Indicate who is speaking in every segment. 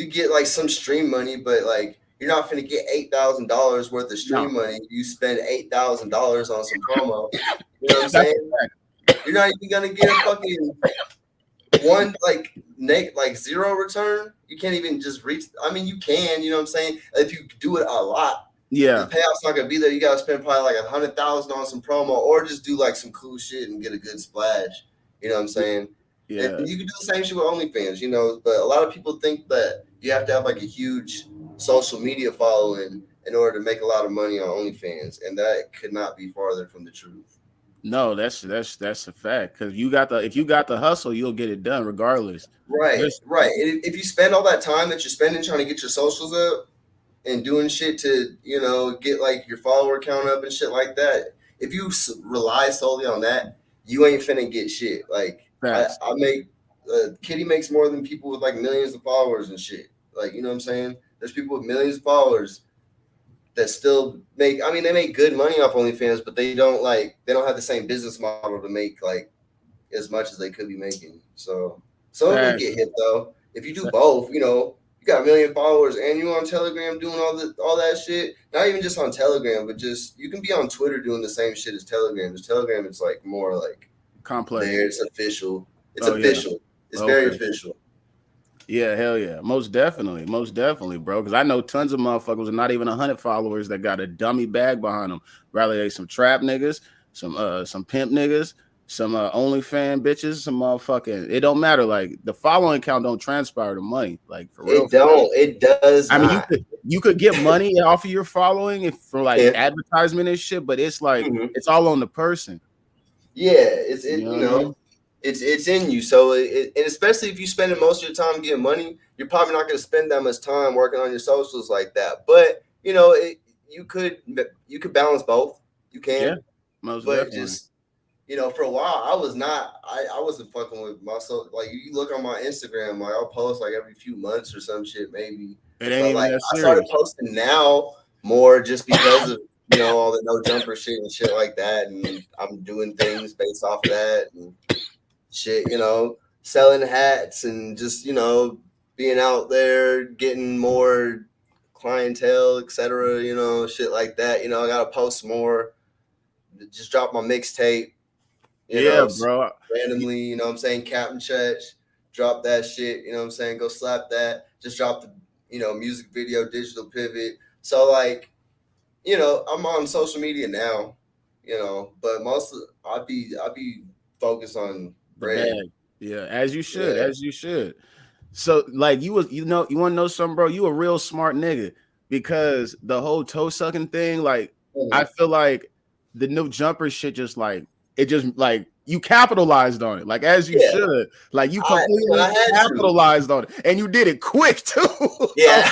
Speaker 1: could get like some stream money, but like you're not gonna get $8,000 worth of stream money. You spend $8,000 on some promo. You know what I'm saying? You're not even gonna get a fucking one like zero return. You can't even just reach. I mean, you can. You know what I'm saying? If you do it a lot,
Speaker 2: yeah,
Speaker 1: the payout's not gonna be there. You gotta spend probably like $100,000 on some promo, or just do like some cool shit and get a good splash. You know what I'm saying?
Speaker 2: yeah.
Speaker 1: And you can do the same shit with OnlyFans, you know. But a lot of people think that you have to have like a huge social media following in order to make a lot of money on OnlyFans, and that could not be farther from the truth.
Speaker 2: No, that's a fact. Because if you got the hustle, you'll get it done regardless.
Speaker 1: Right, right. If you spend all that time that you're spending trying to get your socials up and doing shit to, you know, get like your follower count up and shit like that, if you rely solely on that, you ain't finna get shit. Like I make Kitty makes more than people with like millions of followers and shit. Like, you know what I'm saying? There's people with millions of followers that still make. I mean, they make good money off OnlyFans, but they don't have the same business model to make like as much as they could be making. So some of them get hit though. If you do both, you know, you got a million followers and you on Telegram doing all that shit. Not even just on Telegram, but just you can be on Twitter doing the same shit as Telegram. Because Telegram is like more like
Speaker 2: complex.
Speaker 1: There, it's official. It's official. Yeah. It's very official.
Speaker 2: Yeah, hell yeah, most definitely, bro. Because I know tons of motherfuckers with not even 100 followers that got a dummy bag behind them. Rather they some trap niggas, some pimp niggas, some OnlyFans bitches, some motherfucking. It don't matter. Like the following count don't transpire to money. Like for real.
Speaker 1: It does.
Speaker 2: I mean, you could get money off of your following for like advertisement and shit, but it's like it's all on the person.
Speaker 1: Yeah, it's in you. So and especially if you spending most of your time getting money, you're probably not going to spend that much time working on your socials like that. But you know, you could balance both. You can,
Speaker 2: yeah, most definitely.
Speaker 1: Just you know, for a while I wasn't fucking with myself. Like you look on my Instagram, like I'll post like every few months or some shit maybe.
Speaker 2: It ain't
Speaker 1: like I started posting now more just because of you know all the no jumper shit and shit like that, and I'm doing things based off of that and shit, you know, selling hats and just, you know, being out there, getting more clientele, etc., you know, shit like that. You know, I gotta post more. Just drop my mixtape, you know,
Speaker 2: bro.
Speaker 1: Randomly, you know what I'm saying? Captain Church, drop that shit, you know what I'm saying? Go slap that. Just drop the, you know, music video, digital pivot. So like, you know, I'm on social media now, you know, but mostly I'd be focused on bread.
Speaker 2: Yeah, as you should. So like you want to know something, bro? You a real smart nigga because the whole toe sucking thing, like I feel like the no jumper shit just like you capitalized on it, like as you should. Like you completely capitalized on it, and you did it quick too.
Speaker 1: Yeah,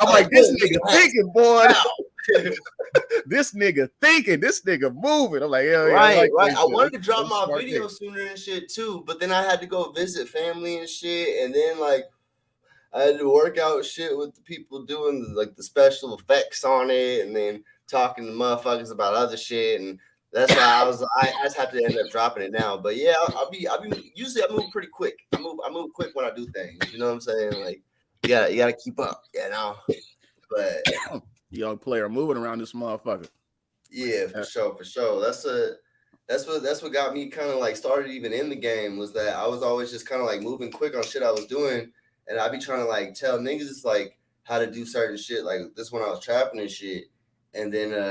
Speaker 2: I'm like, this nigga thinking, boy. This nigga thinking, this nigga moving. I'm like, hell
Speaker 1: right. I wanted to drop my video sooner and shit too, but then I had to go visit family and shit, and then like I had to work out shit with the people doing the special effects on it, and then talking to motherfuckers about other shit, and that's why I just have to end up dropping it now. But yeah, I'll be usually I move pretty quick. I move quick when I do things. You know what I'm saying? Like you gotta keep up, you know. But
Speaker 2: young player moving around this motherfucker.
Speaker 1: Yeah, for sure. That's what got me kind of like started even in the game was that I was always just kind of like moving quick on shit I was doing, and I'd be trying to like tell niggas like how to do certain shit. Like this when I was trapping and shit, and then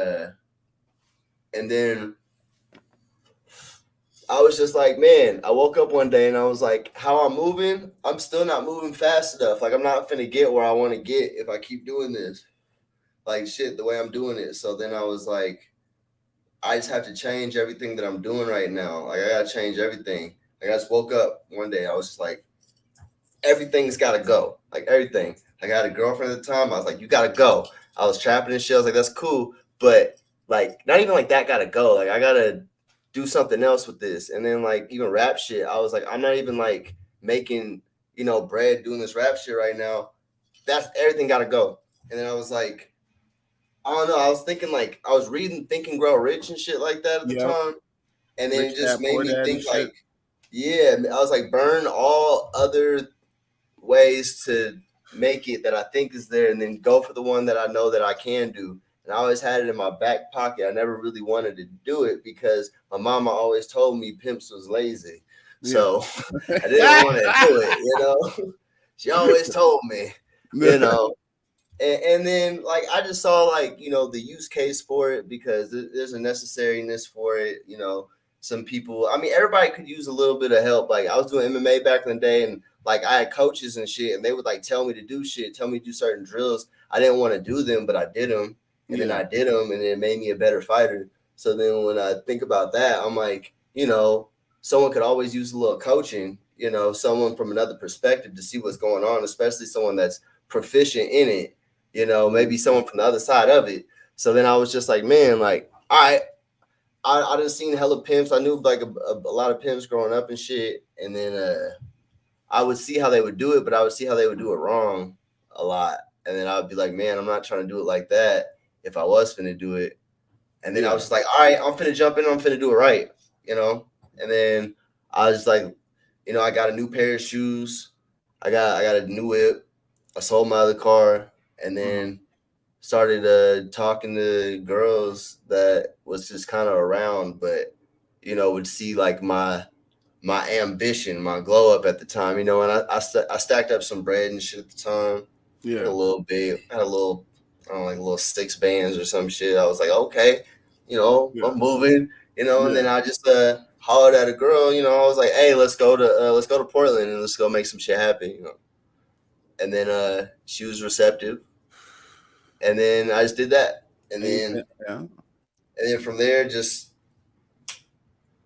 Speaker 1: I was just like, man, I woke up one day and I was like, how I'm moving, I'm still not moving fast enough. Like I'm not finna get where I want to get if I keep doing this. Like shit, the way I'm doing it. So then I was like, I just have to change everything that I'm doing right now. Like I gotta change everything. Like I just woke up one day, I was just like, everything's gotta go. Like everything. Like I had a girlfriend at the time. I was like, you gotta go. I was trapping and shit. I was like, that's cool, but like not even like that gotta go. Like I gotta do something else with this. And then like even rap shit, I was like, I'm not even like making, you know, bread doing this rap shit right now. That's everything gotta go. And then I was like, I don't know. I was thinking like I was reading Think and Grow Rich and shit like that at the time, and then it just made me think like, yeah, I was like, burn all other ways to make it that I think is there, and then go for the one that I know that I can do. And I always had it in my back pocket. I never really wanted to do it because my mama always told me pimps was lazy.
Speaker 2: Yeah.
Speaker 1: So I didn't want to do it, you know. She always told me, you know. And then like I just saw like, you know, the use case for it because there's a necessariness for it, you know. Some people, I mean, everybody could use a little bit of help. Like I was doing MMA back in the day, and like I had coaches and shit, and they would like tell me to do shit, tell me to do certain drills. I didn't want to do them, but I did them, and then I did them, and it made me a better fighter. So then when I think about that, I'm like, you know, someone could always use a little coaching, you know, someone from another perspective to see what's going on, especially someone that's proficient in it, you know, maybe someone from the other side of it. So then I was just like, man, like, all right, I done seen hella pimps. I knew like a lot of pimps growing up and shit. And then I would see how they would do it, but I would see how they would do it wrong a lot. And then I would be like, man, I'm not trying to do it like that if I was finna do it. And then I was just like, all right, I'm finna jump in. I'm finna do it right, you know? And then I was like, you know, I got a new pair of shoes. I got a new whip. I sold my other car. And then started talking to girls that was just kind of around, but you know, would see like my ambition, my glow up at the time, you know, and I stacked up some bread and shit at the time, like a little bit, had a little, I don't know, like little 6 bands or some shit. I was like, okay, you know, I'm moving, you know, and then I just hollered at a girl, you know, I was like, hey, let's go to Portland and let's go make some shit happen, you know, and then she was receptive. And then I just did that, and then from there just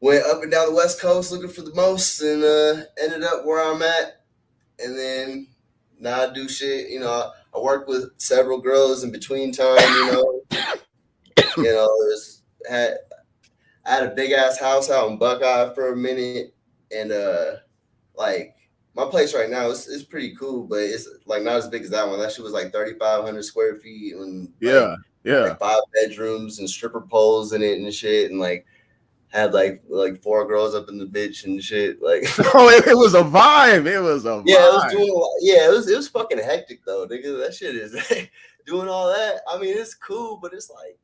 Speaker 1: went up and down the West Coast looking for the most, and ended up where I'm at. And then now I do shit. You know, I worked with several girls in between time. You know, had I had a big ass house out in Buckeye for a minute, and like my place right now is pretty cool, but it's like not as big as that one. That shit was like 3,500 square feet and like 5 bedrooms and stripper poles in it and shit, and like had like 4 girls up in the bitch and shit. Like,
Speaker 2: oh, it was a vibe. It was a vibe.
Speaker 1: Yeah, it was doing a lot. Yeah, it was fucking hectic though, nigga. That shit is doing all that. I mean, it's cool, but it's like,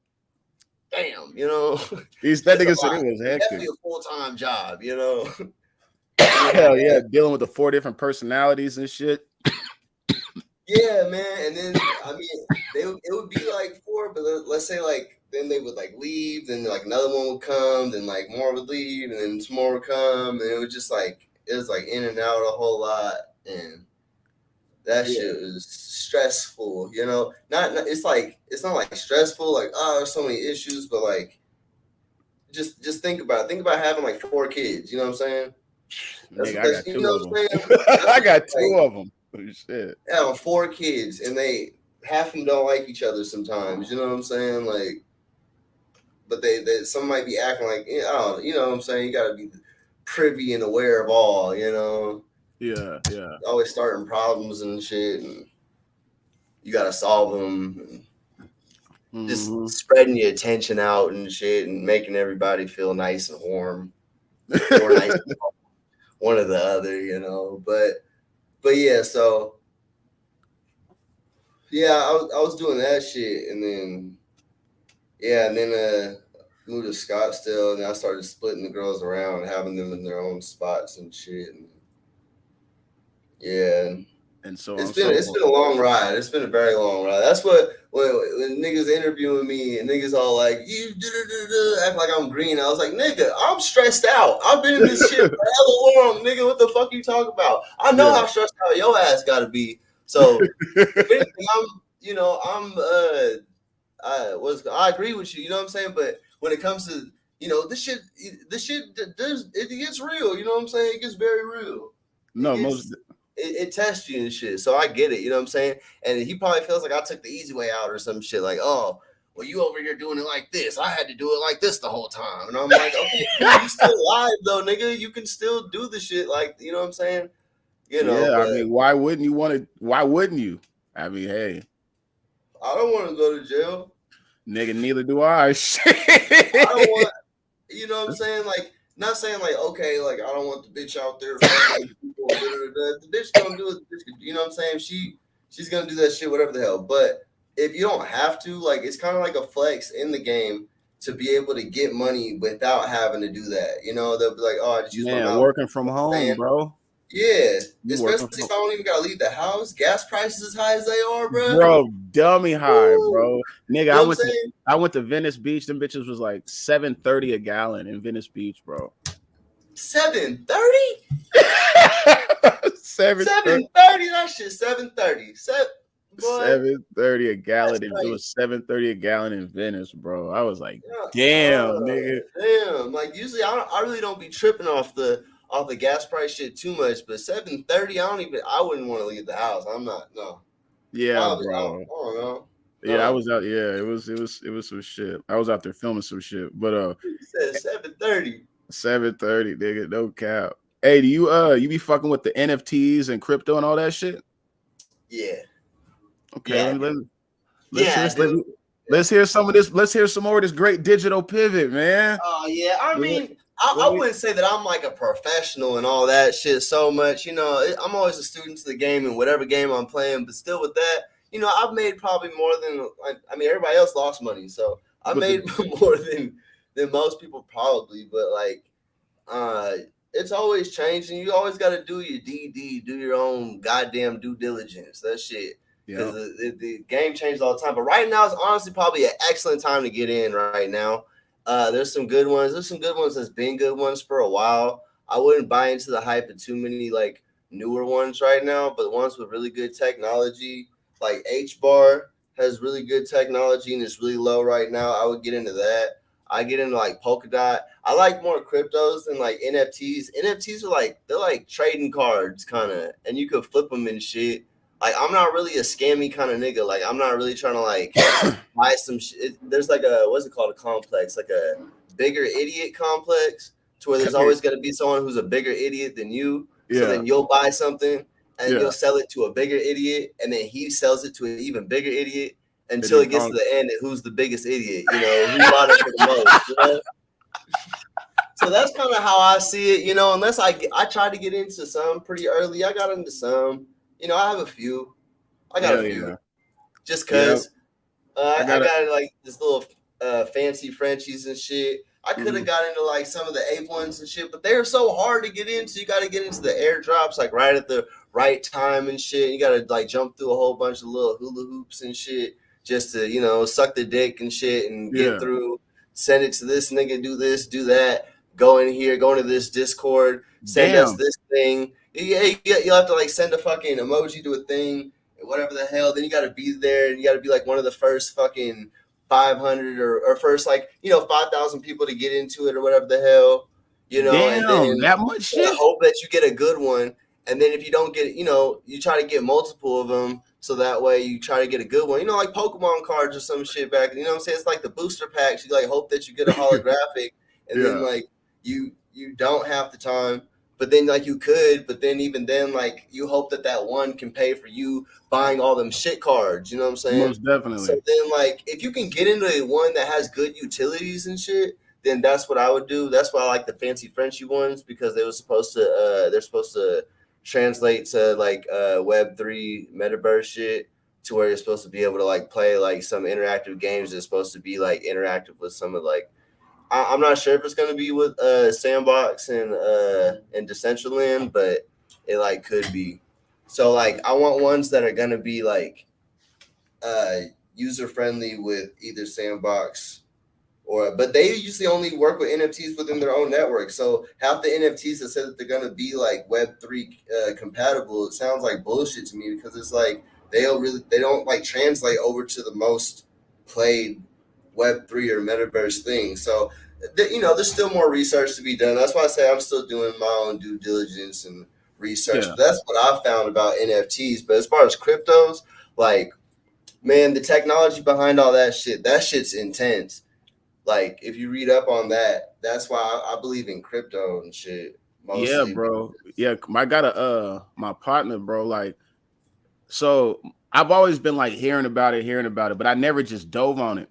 Speaker 1: damn, you know.
Speaker 2: That nigga said it was hectic.
Speaker 1: It's definitely a full-time job, you know.
Speaker 2: Hell yeah, dealing with the 4 different personalities and shit.
Speaker 1: Yeah, man. And then I mean, it would be like 4, but let's say like then they would like leave, then like another one would come, then like more would leave, and then some more would come, and it was just like it was like in and out a whole lot, and that shit was stressful, you know. Not it's not like stressful, like there's so many issues, but like just think about it. Think about having like 4 kids. You know what I'm saying?
Speaker 2: Nigga, I got 2 of them. I got 2 of them. Oh, shit.
Speaker 1: Yeah, 4 kids, and half of them don't like each other sometimes. You know what I'm saying? Like, but they some might be acting like, you know what I'm saying? You got to be privy and aware of all. You know?
Speaker 2: Yeah.
Speaker 1: Always starting problems and shit, and you got to solve them. And just spreading your attention out and shit, and making everybody feel nice and warm, or nice, one or the other. You know, but yeah, so yeah, I was doing that shit, and then moved to Scottsdale, and I started splitting the girls around, having them in their own spots and shit. And yeah,
Speaker 2: and so
Speaker 1: it's been a long ride. It's been a very long ride. That's what when niggas interviewing me and niggas all like you act like I'm green. I was like, nigga, I'm stressed out. I've been in this shit for hella long, nigga. What the fuck you talking about? I know how stressed out your ass got to be. So if anything, I agree with you. You know what I'm saying? But when it comes to this shit, it gets real. You know what I'm saying? It gets very real. It tests you and shit. So I get it. You know what I'm saying? And he probably feels like I took the easy way out or some shit. Like, oh, well, you over here doing it like this. I had to do it like this the whole time. And I'm like, okay, you still alive though, nigga. You can still do the shit. Like, you know what I'm saying? You know.
Speaker 2: Yeah, I mean, why wouldn't you want to? Why wouldn't you? I mean, hey,
Speaker 1: I don't want to go to jail.
Speaker 2: Nigga, neither do I.
Speaker 1: I don't want. You know what I'm saying? Like, not saying like, okay, like I don't want the bitch out there fucking people. The bitch gonna do it. You know what I'm saying? she's gonna do that shit, whatever the hell. But if you don't have to, like, it's kind of like a flex in the game to be able to get money without having to do that. You know, they'll be like, "Oh, I just use my
Speaker 2: Man,
Speaker 1: mouth."
Speaker 2: working from home, bro.
Speaker 1: Yeah,
Speaker 2: You
Speaker 1: especially
Speaker 2: working from
Speaker 1: if I don't even gotta leave the house. Gas prices as high as they are, bro.
Speaker 2: bro, dummy high, bro. Nigga,
Speaker 1: You know what I'm saying?
Speaker 2: I went to Venice Beach. Them bitches was like $7.30 a gallon in Venice Beach, bro.
Speaker 1: 730?
Speaker 2: 7.30.
Speaker 1: 730? That shit 730. Boy.
Speaker 2: 7.30 a gallon. It
Speaker 1: Crazy.
Speaker 2: was 7.30 a gallon in Venice, bro. I was like,
Speaker 1: Yeah,
Speaker 2: damn, nigga.
Speaker 1: damn. Like usually I really don't be tripping off the gas price shit too much, but 730, I wouldn't want to leave the house. I'm not, no.
Speaker 2: Yeah,
Speaker 1: Probably, I
Speaker 2: bro.
Speaker 1: don't know.
Speaker 2: Yeah, I was out. Yeah, it was some shit. I was out there filming some shit. But
Speaker 1: You said 730.
Speaker 2: 7.30, nigga, no cap. Hey, do you be fucking with the NFTs and crypto and all that shit?
Speaker 1: Yeah.
Speaker 2: Okay,
Speaker 1: Yeah,
Speaker 2: let's
Speaker 1: yeah,
Speaker 2: hear
Speaker 1: I do.
Speaker 2: let's hear some of this. Let's hear some more of this great digital pivot, man.
Speaker 1: Oh yeah, I
Speaker 2: Let me,
Speaker 1: mean,
Speaker 2: let
Speaker 1: I
Speaker 2: me,
Speaker 1: wouldn't say that I'm like a professional and all that shit so much. You know, I'm always a student to the game and whatever game I'm playing. But still, with that, you know, I've made probably more than I mean, everybody else lost money, so I
Speaker 2: with the
Speaker 1: made more than most people probably. But like, uh, it's always changing. You always got to do your DD, do your own goddamn due diligence. That shit.
Speaker 2: yeah,
Speaker 1: Because the game changes all the time. But right now, it's honestly probably an excellent time to get in right now. There's some good ones. There's some good ones that's been good ones for a while. I wouldn't buy into the hype of too many like newer ones right now, but ones with really good technology, like H bar has really good technology and it's really low right now. I would get into that. I get into like Polkadot. I like more cryptos than like NFTs. NFTs are like they're like trading cards kind of, and you could flip them and shit. Like I'm not really a scammy kind of nigga. Like I'm not really trying to like buy some shit. There's like a what's it called, a complex, like a bigger idiot complex, to where there's always going to be someone who's a bigger idiot than you. So
Speaker 2: yeah,
Speaker 1: then you'll buy something and
Speaker 2: yeah.
Speaker 1: you'll sell it to a bigger idiot, and then he sells it to an even bigger idiot
Speaker 2: It
Speaker 1: until
Speaker 2: is
Speaker 1: it gets to
Speaker 2: wrong.
Speaker 1: the end and who's the biggest idiot. You know who bought it for the most. You know. So that's kind of how I see it, you know. Unless I tried to get into some pretty early, I got into some. You know, I have a few. I got a
Speaker 2: Hell
Speaker 1: few,
Speaker 2: yeah,
Speaker 1: just
Speaker 2: yeah.
Speaker 1: cause
Speaker 2: I
Speaker 1: I
Speaker 2: gotta.
Speaker 1: got like this little fancy Frenchies and shit. I could have
Speaker 2: Mhm.
Speaker 1: got into like some of the ape ones and shit, but they're so hard to get into. You got to get into the airdrops like right at the right time and shit. You got to like jump through a whole bunch of little hula hoops and shit just to, you know, suck the dick and shit and get
Speaker 2: Yeah.
Speaker 1: through. Send it to this nigga, do this, do that. Go in here, go into this Discord, send us
Speaker 2: Damn.
Speaker 1: this thing. Yeah, you'll have to like send a fucking emoji to a thing, whatever the hell. Then you got to be there, and you got to be like one of the first fucking 500 or first like, you know, 5,000 people to get into it or whatever the hell, you know, and then
Speaker 2: Damn. That much shit.
Speaker 1: hope that you get a good one. And then if you don't get, you know, you try to get multiple of them so that way you try to get a good one. You know, like Pokemon cards or some shit back. You know what I'm saying? It's like the booster packs. You like hope that you get a holographic, and then
Speaker 2: Yeah.
Speaker 1: like you don't have the time, but then like you could, but then even then like you hope that that one can pay for you buying all them shit cards. You know what I'm saying?
Speaker 2: Most
Speaker 1: So
Speaker 2: definitely.
Speaker 1: then like if you can get into one that has good utilities and shit, then that's what I would do. That's why I like the fancy Frenchy ones, because they're supposed to translate to like Web3 metaverse shit, to where you're supposed to be able to like play like some interactive games that's supposed to be like interactive with some of like I'm not sure if it's gonna be with Sandbox and Decentraland, but it like could be. So like I want ones that are gonna be like uh user friendly with either Sandbox or, but they usually only work with NFTs within their own network. So half the NFTs that said that they're gonna be like Web3 compatible, it sounds like bullshit to me, because it's like they don't like translate over to the most played Web3 or metaverse thing. So you know, there's still more research to be done. That's why I say I'm still doing my own due diligence and research.
Speaker 2: Yeah.
Speaker 1: But that's what I found about NFTs. But as far as cryptos, like, man, the technology behind all that shit's intense. Like if you read up on that, that's why I believe in crypto and shit
Speaker 2: Yeah,
Speaker 1: mostly.
Speaker 2: bro. Yeah, I got a my partner, bro. Like, so I've always been like hearing about it, but I never just dove on it.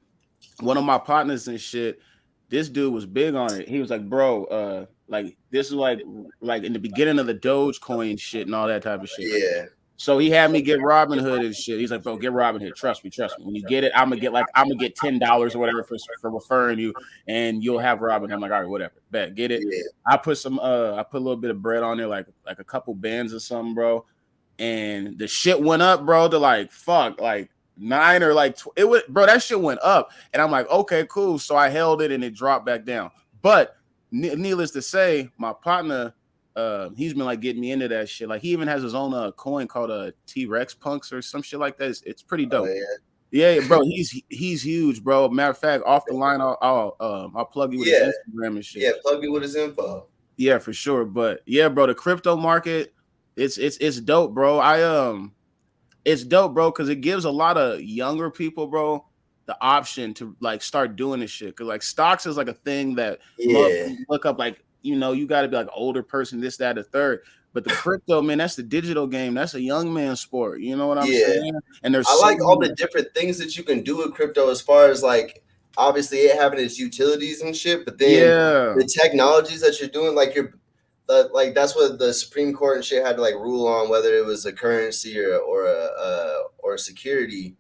Speaker 2: One of my partners and shit, this dude was big on it. He was like, bro, like this is like in the beginning of the Dogecoin shit and all that type of shit.
Speaker 1: Yeah.
Speaker 2: So he had me get Robinhood and shit. He's like, bro, get Robinhood. Trust me, trust me. When you get it, I'm gonna get $10 or whatever for referring you, and you'll have Robinhood. I'm like, all right, whatever. Bet, get it.
Speaker 1: Yeah.
Speaker 2: I put a little bit of bread on there, like a couple bands or something, bro. And the shit went up, bro, to like fuck, like 9 or like it would, bro. That shit went up, and I'm like, okay, cool. So I held it, and it dropped back down. But needless to say, my partner, he's been like getting me into that shit. Like he even has his own coin called T-Rex Punks or some shit like that. It's pretty dope.
Speaker 1: Oh,
Speaker 2: yeah, bro. He's huge, bro. Matter of fact, off the line, I'll plug you with his Instagram and shit.
Speaker 1: Yeah, plug me with his info.
Speaker 2: Yeah, for sure. But yeah, bro, the crypto market, it's dope, bro. It's dope, bro, because it gives a lot of younger people, bro, the option to like start doing this shit. Cause like stocks is like a thing that look up, like, you know, you got to be like an older person, this, that, the third. But the crypto, man, that's the digital game. That's a young man sport. You know what I'm saying? And there's
Speaker 1: I like all the different things that you can do with crypto, as far as like obviously it having its utilities and shit, but then the technologies that you're doing, like like that's what the Supreme Court and shit had to like rule on, whether it was a currency or a security,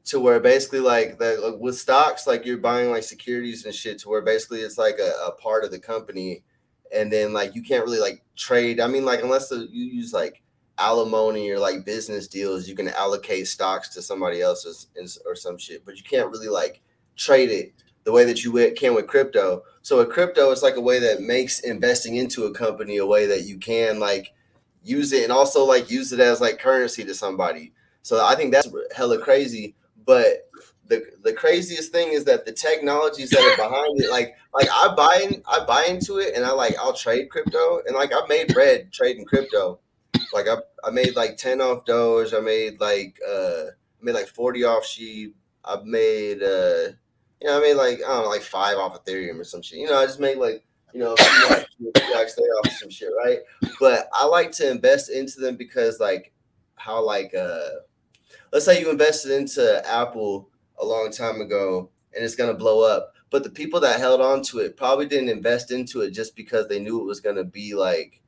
Speaker 1: to where basically like with stocks, like you're buying like securities and shit, to where basically it's like a part of the company, and then like you can't really like trade. I mean, like unless you use like alimony or like business deals, you can allocate stocks to somebody else's or some shit, but you can't really like trade it the way that you can with crypto. So with crypto, it's like a way that makes investing into a company a way that you can like use it, and also like use it as like currency to somebody. So I think that's hella crazy. But the craziest thing is that the technologies that are behind it, like I buy into it, and I'll trade crypto, and like I've made bread trading crypto. Like I made like 10 off Doge. I made like 40 off Sheep. I've made I made like I don't know, like 5 off Ethereum or some shit. You know, I just made like, a few stay off some shit, right? But I like to invest into them because like how like let's say you invested into Apple a long time ago and it's gonna blow up. But the people that held on to it probably didn't invest into it just because they knew it was gonna be like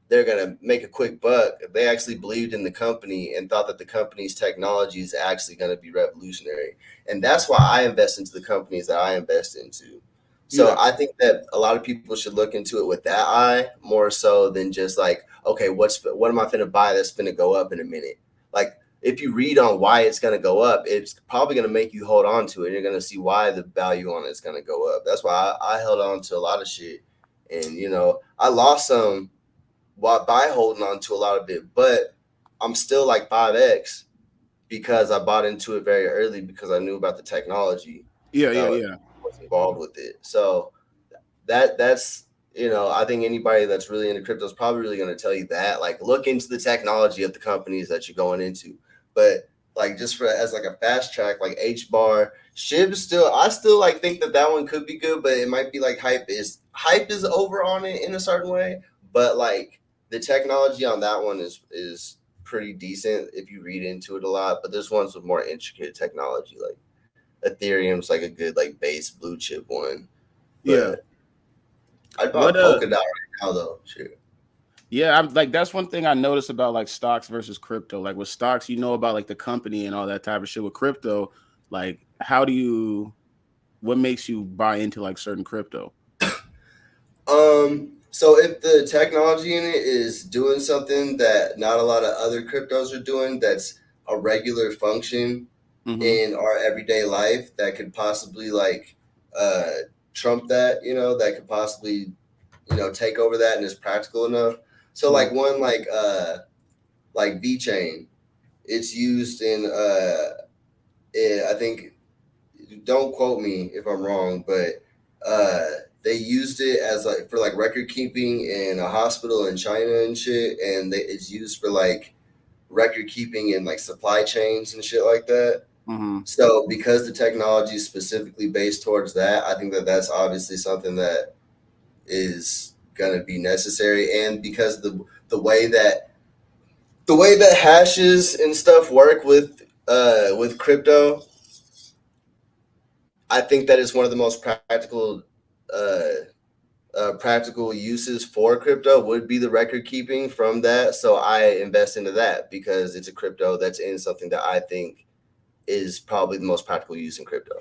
Speaker 1: they're gonna make a quick buck. They actually believed in the company and thought that the company's technology is actually gonna be revolutionary. And that's why I invest into the companies that I invest into. So I think that a lot of people should look into it with that eye more so than just like, okay, what am I finna buy that's finna go up in a minute? Like if you read on why it's gonna go up, it's probably gonna make you hold on to it. You're gonna see why the value on it's gonna go up. That's why I held on to a lot of shit, and I lost some by holding on to a lot of it, but I'm still like 5x because I bought into it very early because I knew about the technology. Was involved with it. So that's I think anybody that's really into crypto is probably really going to tell you that, like, look into the technology of the companies that you're going into. But like just for as like a fast track, like HBAR, SHIB, I still like think that one could be good, but it might be like hype is over on it in a certain way. But like the technology on that one is pretty decent if you read into it a lot. But there's ones with more intricate technology, like Ethereum's like a good like base blue chip one. But I'd buy Polkadot right now though. Sure.
Speaker 2: Yeah, I'm like that's one thing I noticed about like stocks versus crypto. Like with stocks, you know about like the company and all that type of shit. With crypto, like what makes you buy into like certain crypto?
Speaker 1: So if the technology in it is doing something that not a lot of other cryptos are doing, that's a regular function in our everyday life that could possibly like trump that, that could possibly, take over that and is practical enough. So like one like VeChain, it's used in I think, don't quote me if I'm wrong, but they used it as like for like record keeping in a hospital in China and shit, and it's used for like record keeping in like supply chains and shit like that. So because the technology is specifically based towards that, I think that that's obviously something that is going to be necessary. And because the way that hashes and stuff work with crypto, I think that is one of the most practical practical uses for crypto would be the record keeping from that. So I invest into that because it's a crypto that's in something that I think is probably the most practical use in crypto.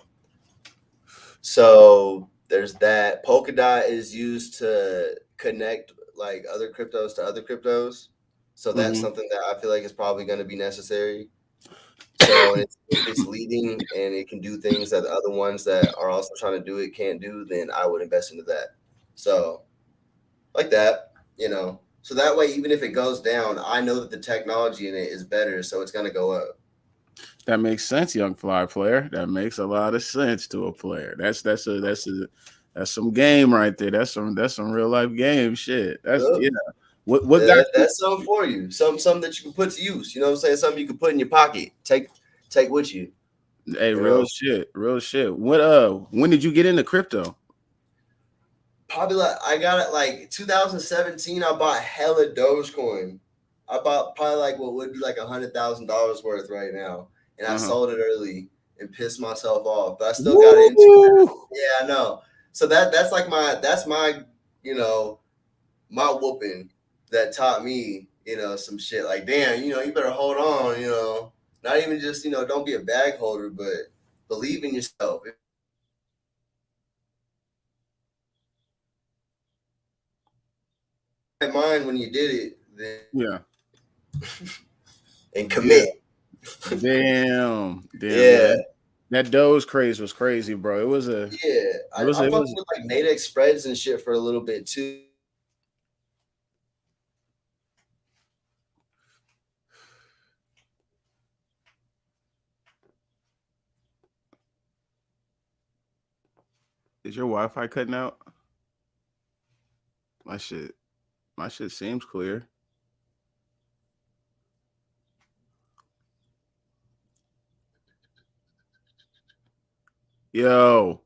Speaker 1: So there's that. Polkadot is used to connect like other cryptos to other cryptos. So that's something that I feel like is probably going to be necessary. So if it's leading and it can do things that the other ones that are also trying to do it can't do, then I would invest into that. So like that, So that way, even if it goes down, I know that the technology in it is better, so it's going to go up.
Speaker 2: That makes sense, young fly player. That makes a lot of sense to a player. That's some game right there. That's some real life game shit. That's What got
Speaker 1: that's something for you. Something that you can put to use. You know what I'm saying? Something you can put in your pocket. Take with you.
Speaker 2: Hey, real shit. When did you get into crypto?
Speaker 1: Probably I got it like 2017. I bought hella Dogecoin. I bought probably like what would be like $100,000 worth right now, and I sold it early and pissed myself off. But I still got into it. Yeah, I know. So that's my my whooping that taught me some shit like damn you better hold on not even just don't be a bag holder but believe in yourself. Mind when you did it, then and commit.
Speaker 2: Damn.
Speaker 1: Yeah.
Speaker 2: That Doge craze was crazy, bro. It was a
Speaker 1: I fucked with like Nadex spreads and shit for a little bit too.
Speaker 2: Is your Wi-Fi cutting out? My shit seems clear. Yo.